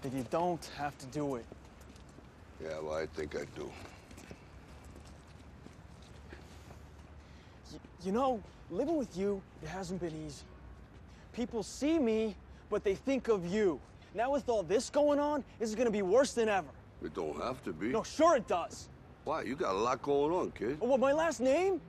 that you don't have to do it. Yeah, well, I think I do. You know, living with you, it hasn't been easy. People see me, but they think of you. Now with all this going on, this is gonna be worse than ever. It don't have to be. No, sure it does. Why? You got a lot going on, kid. Well, my last name?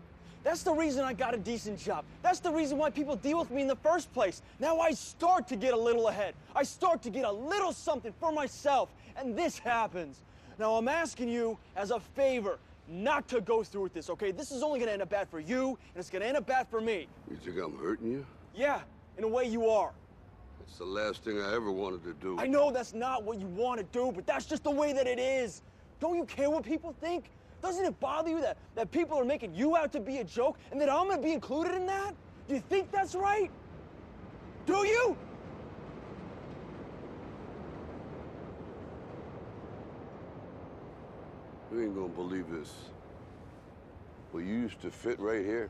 That's the reason I got a decent job. That's the reason why people deal with me in the first place. Now I start to get a little ahead. I start to get a little something for myself, and this happens. Now I'm asking you as a favor not to go through with this, okay? This is only gonna end up bad for you, and it's gonna end up bad for me. You think I'm hurting you? Yeah, in a way you are. It's the last thing I ever wanted to do. I know that's not what you want to do, but that's just the way that it is. Don't you care what people think? Doesn't it bother you that people are making you out to be a joke and that I'm gonna be included in that? Do you think that's right? Do you? You ain't gonna believe this. But you used to fit right here.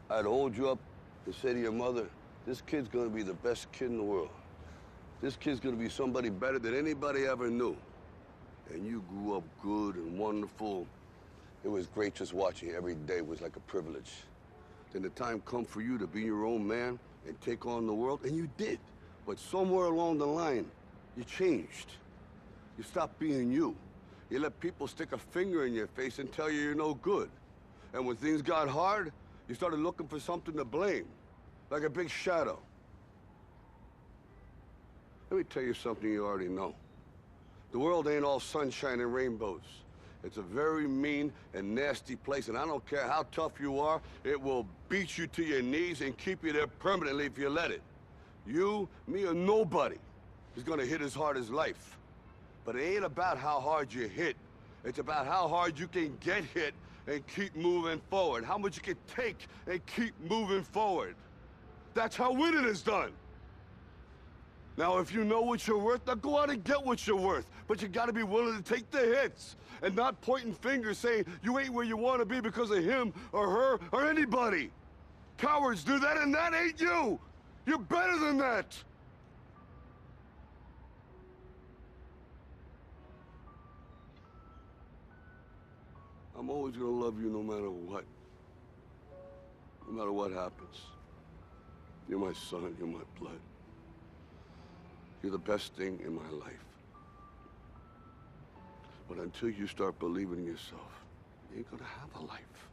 I'd hold you up and say to your mother, this kid's gonna be the best kid in the world. This kid's gonna be somebody better than anybody ever knew. And you grew up good and wonderful. It was great just watching you every day. It was like a privilege. Then the time come for you to be your own man and take on the world, and you did. But somewhere along the line, you changed. You stopped being you. You let people stick a finger in your face and tell you you're no good. And when things got hard, you started looking for something to blame, like a big shadow. Let me tell you something you already know. The world ain't all sunshine and rainbows. It's a very mean and nasty place, and I don't care how tough you are, it will beat you to your knees and keep you there permanently if you let it. You, me, or nobody is gonna hit as hard as life. But it ain't about how hard you hit. It's about how hard you can get hit and keep moving forward. How much you can take and keep moving forward. That's how winning is done. Now, if you know what you're worth, now go out and get what you're worth. But you gotta be willing to take the hits and not pointing fingers saying you ain't where you wanna be because of him or her or anybody. Cowards do that, and that ain't you. You're better than that. I'm always gonna love you no matter what. No matter what happens. You're my son, you're my blood. You're the best thing in my life. But until you start believing in yourself, you ain't gonna have a life.